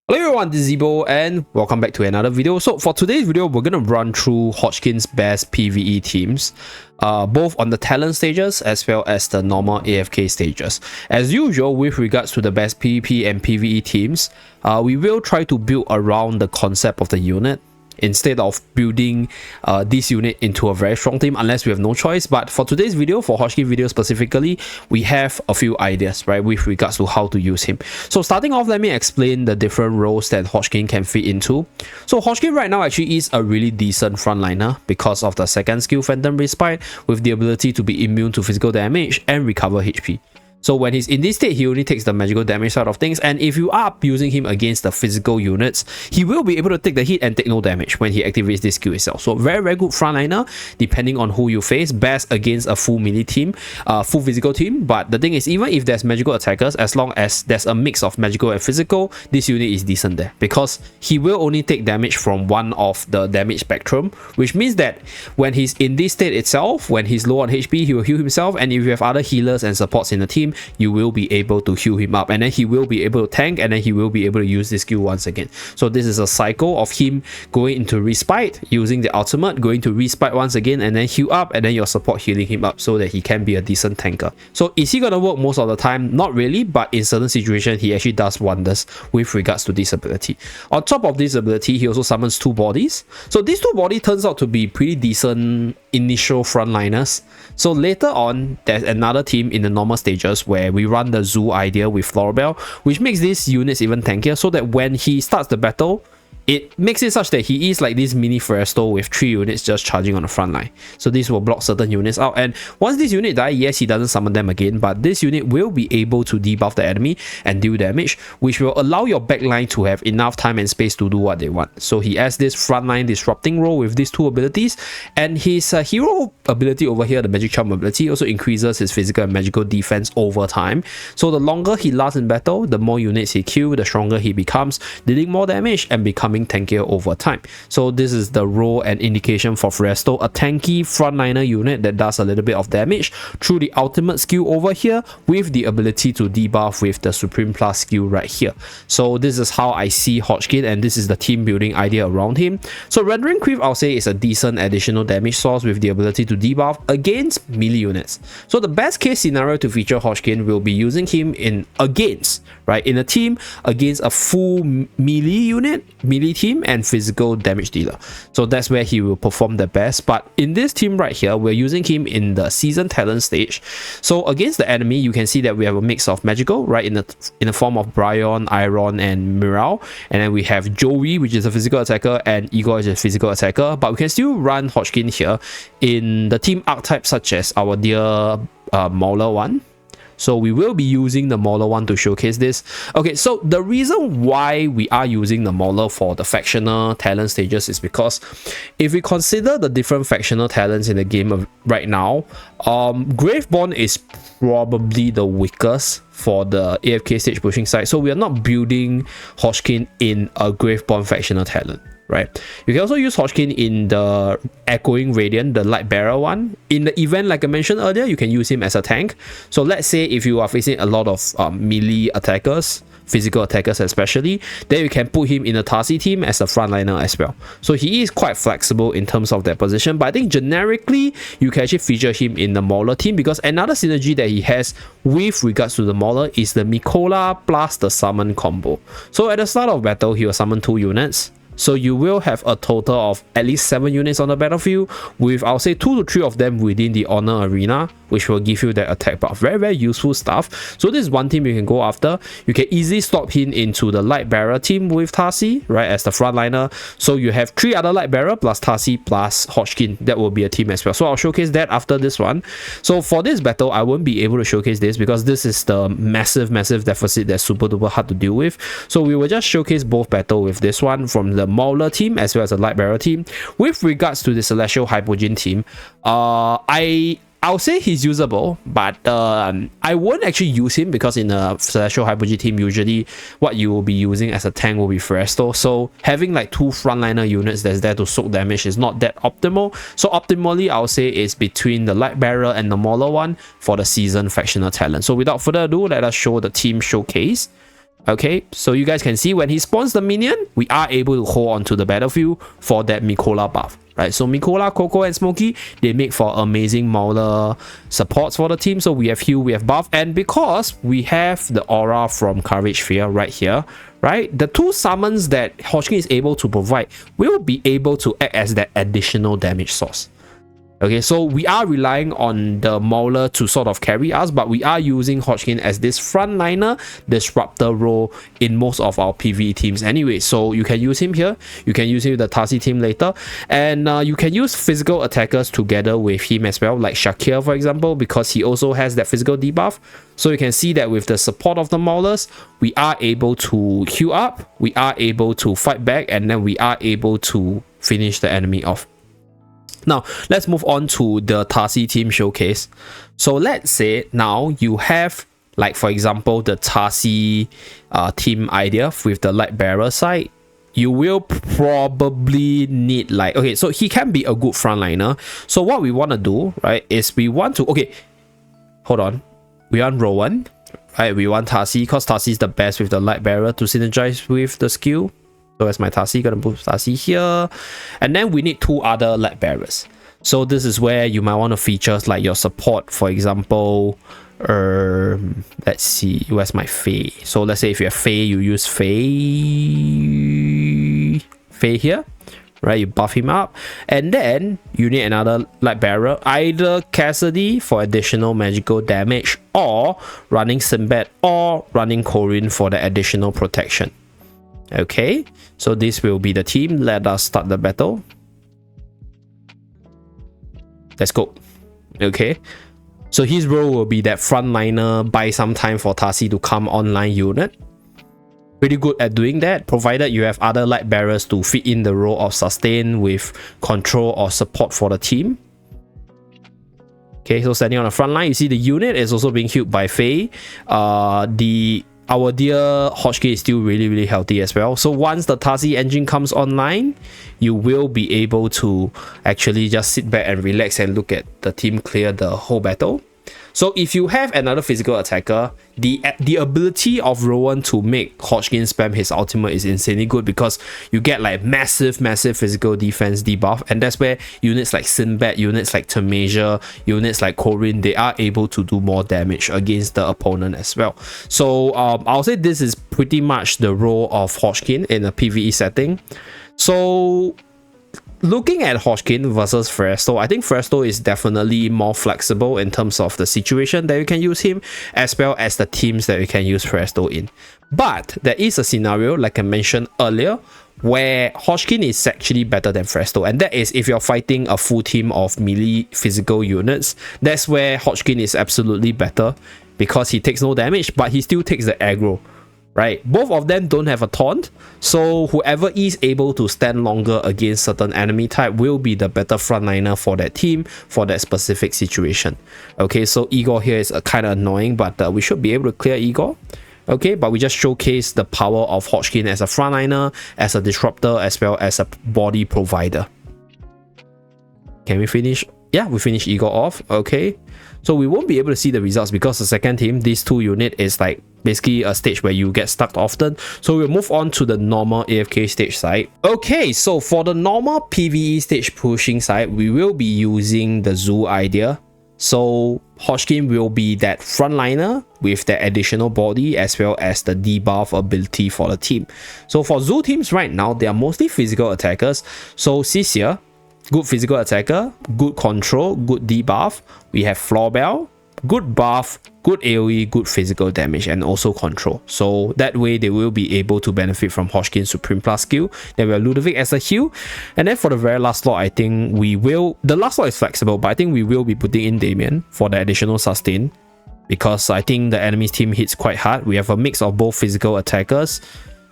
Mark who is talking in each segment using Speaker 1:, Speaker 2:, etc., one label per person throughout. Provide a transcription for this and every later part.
Speaker 1: Hello everyone, this is Zeeebo and welcome back to another video. So for today's video, we're going to run through Hodgkin's best PVE teams, both on the talent stages as well as the normal AFK stages. As usual, with regards to the best PvP and PVE teams, we will try to build around the concept of the unit, instead of building this unit into a very strong team unless we have no choice. But for today's video, for Hodgkin video specifically, we have a few ideas, right, with regards to how to use him. So starting off, let me explain the different roles that Hodgkin can fit into. So Hodgkin right now actually is a really decent frontliner because of the second skill, Phantom Respite, with the ability to be immune to physical damage and recover HP. So when he's in this state, he only takes the magical damage side of things, and if you are using him against the physical units, he will be able to take the hit and take no damage when he activates this skill itself. So very good frontliner, depending on who you face. Best against a full melee team, full physical team. But the thing is, even if there's magical attackers, as long as there's a mix of magical and physical, this unit is decent there, because he will only take damage from one of the damage spectrum, which means that when he's in this state itself, when he's low on HP, he will heal himself, and if you have other healers and supports in the team, you will be able to heal him up, and then he will be able to tank, and then he will be able to use this skill once again. So this is a cycle of him going into respite, using the ultimate, going to respite once again, and then heal up, and then your support healing him up so that he can be a decent tanker. So is he gonna work most of the time? Not really, but in certain situations he actually does wonders with regards to this ability. On top of this ability, he also summons two bodies. So these two bodies turns out to be pretty decent initial frontliners. So later on, there's another team in the normal stages where we run the Zoo idea with Florabelle, which makes these units even tankier, so that when he starts the battle, it makes it such that he is like this mini Feresto with 3 units just charging on the front line. So this will block certain units out, and once this unit die, yes, he doesn't summon them again, but this unit will be able to debuff the enemy and deal damage, which will allow your backline to have enough time and space to do what they want. So he has this frontline disrupting role with these two abilities, and his hero ability over here, the Magic Charm ability, also increases his physical and magical defense over time. So the longer he lasts in battle, the more units he kills, the stronger he becomes, dealing more damage and becoming tankier over time. So this is the role and indication for Feresto, a tanky frontliner unit that does a little bit of damage through the ultimate skill over here, with the ability to debuff with the Supreme Plus skill right here. So this is how I see Hodgkin, and this is the team building idea around him. So Rendering Creep, I'll say, is a decent additional damage source with the ability to debuff against melee units. So the best case scenario to feature Hodgkin will be using him in a team against a full melee unit, melee team, and physical damage dealer. So that's where he will perform the best. But in this team right here, we're using him in the season talent stage. So against the enemy, you can see that we have a mix of magical, right, in the form of Bryon, Iron, and Miral, and then we have Joey, which is a physical attacker, and Igor is a physical attacker. But we can still run Hodgkin here in the team archetypes such as our dear Mauler one. So we will be using the Mauler one to showcase this. Okay, so the reason why we are using the Mauler for the factional talent stages is because if we consider the different factional talents in the game right now, Graveborn is probably the weakest for the AFK stage pushing side. So we are not building Hodgkin in a Graveborn factional talent, right? You can also use Hodgkin in the Echoing Radiant, the Light Bearer one. In the event, like I mentioned earlier, you can use him as a tank. So let's say if you are facing a lot of melee attackers, physical attackers especially, then you can put him in a Tarsi team as a frontliner as well. So he is quite flexible in terms of that position, but I think generically you can actually feature him in the Mauler team, because another synergy that he has with regards to the Mauler is the Mikola plus the summon combo. So at the start of battle, he will summon 2 units. So you will have a total of at least 7 units on the battlefield, with, I'll say, 2 to 3 of them within the Honor Arena, which will give you that attack buff. Very useful stuff. So this is one team you can go after. You can easily slot him into the Light Bearer team with Tarsi, right, as the frontliner. So you have 3 other Light Bearer plus Tarsi plus Hodgkin. That will be a team as well. So I'll showcase that after this one. So for this battle, I won't be able to showcase this because this is the massive deficit that's super duper hard to deal with. So we will just showcase both battle with this one from the Mauler team as well as the Light Bearer team. With regards to the Celestial Hypogean team, I'll say he's usable, but I won't actually use him because in a Celestial Hypogean team, usually what you will be using as a tank will be Feresto. So having like 2 frontliner units that's there to soak damage is not that optimal. So optimally, I'll say it's between the Light Bearer and the Mauler one for the season factional talent. So without further ado, let us show the team showcase. Okay, so you guys can see when he spawns the minion, we are able to hold on to the battlefield for that Mikola buff, right? So Mikola, Coco, and Smokey, they make for amazing Mauler supports for the team. So we have heal, we have buff, and because we have the aura from Courage Fear right here, right? The two summons that Hodgkin is able to provide will be able to act as that additional damage source. Okay, so we are relying on the Mauler to sort of carry us, but we are using Hodgkin as this frontliner disruptor role in most of our PvE teams anyway. So you can use him here, you can use him with the Tarsi team later, and you can use physical attackers together with him as well, like Shakir for example, because he also has that physical debuff. So you can see that with the support of the Maulers, we are able to heal up, we are able to fight back, and then we are able to finish the enemy off. Now, let's move on to the Tarsi team showcase. So let's say now you have, like for example, the Tarsi team idea with the Light Bearer side. You will probably need like, okay, so he can be a good frontliner. So what we want to do, right, is we want to, okay, hold on. We want Rowan, right? We want Tarsi because Tarsi is the best with the Light Bearer to synergize with the skill. So that's my Tarsi, gonna put Tarsi here. And then we need two other Light Bearers. So this is where you might want to feature like your support. For example, let's see, where's my Faye? So let's say if you have Faye, you use Faye here, right? You buff him up. And then you need another Light Bearer, either Cassidy for additional magical damage, or running Sinbad, or running Corin for the additional protection. Okay, so this will be the team. Let us start the battle. Let's go. Okay, so his role will be that frontliner, buy some time for Tarsi to come online unit. Pretty good at doing that, provided you have other Light Bearers to fit in the role of sustain with control or support for the team. Okay, so standing on the front line, you see the unit is also being healed by Faye. Our dear Hodgkin is still really healthy as well. So once the Tarsi engine comes online, you will be able to actually just sit back and relax and look at the team clear the whole battle. So if you have another physical attacker, the ability of Rowan to make Hodgkin spam his ultimate is insanely good, because you get like massive physical defense debuff, and that's where units like Sinbad, units like Tamasia, units like Corin, they are able to do more damage against the opponent as well. So I'll say this is pretty much the role of Hodgkin in a PvE setting. So looking at Hodgkin versus Fresto, I think Fresto is definitely more flexible in terms of the situation that you can use him, as well as the teams that you can use Fresto in. But there is a scenario, like I mentioned earlier, where Hodgkin is actually better than Fresto, and that is if you're fighting a full team of melee physical units. That's where Hodgkin is absolutely better, because he takes no damage, but he still takes the aggro. Right, both of them don't have a taunt, so whoever is able to stand longer against certain enemy type will be the better frontliner for that team, for that specific situation. Okay, so Igor here is kind of annoying, but we should be able to clear Igor. Okay, but we just showcase the power of Hodgkin as a frontliner, as a disruptor, as well as a body provider. Can we finish? Yeah, we finish Igor off. Okay, so we won't be able to see the results because the second team, these two unit, is like basically a stage where you get stuck often. So we'll move on to the normal AFK stage side. Okay, so for the normal PvE stage pushing side, we will be using the Zoo idea. So Hodgkin will be that frontliner with the additional body, as well as the debuff ability for the team. So for Zoo teams right now, they are mostly physical attackers. So Cisia, good physical attacker, good control, good debuff. We have Florbell, good buff, good AoE, good physical damage, and also control. So that way they will be able to benefit from Hodgkin's Supreme Plus skill. Then we have Ludovic as a heal. And then for the very last slot, I think we will... The last slot is flexible, but I think we will be putting in Damien for the additional sustain, because I think the enemy's team hits quite hard. We have a mix of both physical attackers.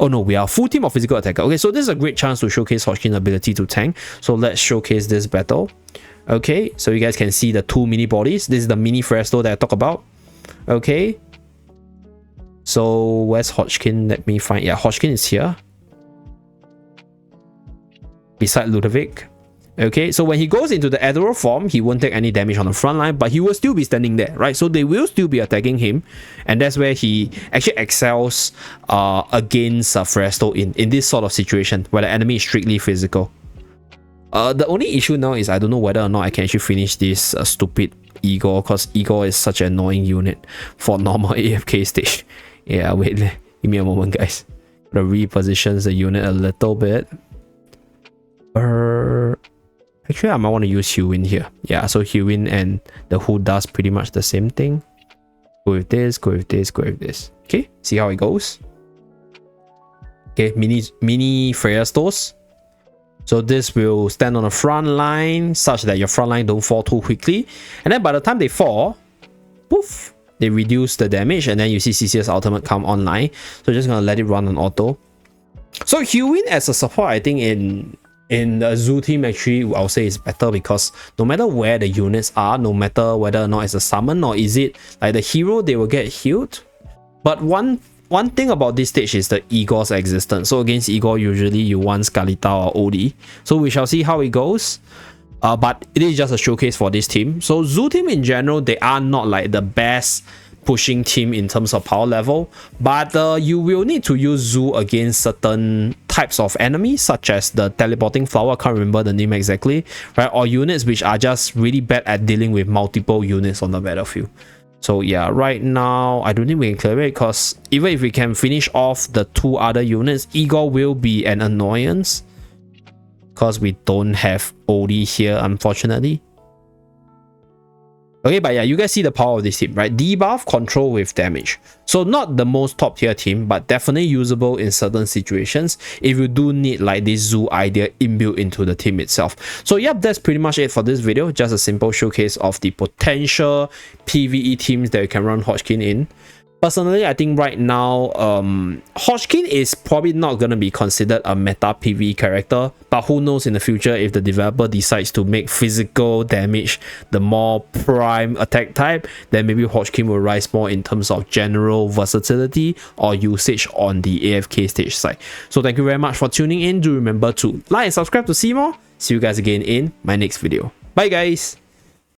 Speaker 1: Oh no, we are a full team of physical attacker. Okay, so this is a great chance to showcase Hodgkin's ability to tank. So let's showcase this battle. Okay, so you guys can see the two mini bodies. This is the mini Fresto that I talk about. Okay, so where's Hodgkin? Let me find. Yeah, Hodgkin is here beside Ludovic. Okay, so when he goes into the Adoro form, he won't take any damage on the front line, but he will still be standing there, right? So they will still be attacking him, and that's where he actually excels against Fresto in this sort of situation where the enemy is strictly physical. The only issue now is I don't know whether or not I can actually finish this stupid Igor, because Igor is such an annoying unit for normal AFK stage. Yeah, wait, give me a moment, guys. Gotta reposition the unit a little bit. Actually, I might want to use Hewin here. Yeah, so Hewin and the Who does pretty much the same thing. Go with this, go with this, go with this. Okay, see how it goes. Okay, mini Freya stores. So this will stand on the front line such that your front line don't fall too quickly. And then by the time they fall, poof, they reduce the damage, and then you see CC's ultimate come online. So just gonna let it run on auto. So Hewin as a support, I think in the Zoo team actually I'll say is better, because no matter where the units are, no matter whether or not it's a summon or is it like the hero, they will get healed. But one thing about this stage is the Igor's existence. So against Igor, usually you want Skalita or Odie. So we shall see how it goes. But it is just a showcase for this team. So Zoo team in general, they are not like the best pushing team in terms of power level, but you will need to use Zoo against certain types of enemies, such as the teleporting flower, I can't remember the name exactly, right? Or units which are just really bad at dealing with multiple units on the battlefield. So yeah, right now I don't think we can clear it, because even if we can finish off the two other units, Igor will be an annoyance because we don't have Odie here, unfortunately. Okay, but yeah, you guys see the power of this team, right? Debuff, control with damage. So not the most top tier team, but definitely usable in certain situations if you do need like this Zoo idea inbuilt into the team itself. So yep, that's pretty much it for this video. Just a simple showcase of the potential PVE teams that you can run Hodgkin in. Personally, I think right now, Hodgkin is probably not going to be considered a meta PvE character, but who knows in the future if the developer decides to make physical damage the more prime attack type, then maybe Hodgkin will rise more in terms of general versatility or usage on the AFK stage side. So thank you very much for tuning in. Do remember to like and subscribe to see more. See you guys again in my next video. Bye guys!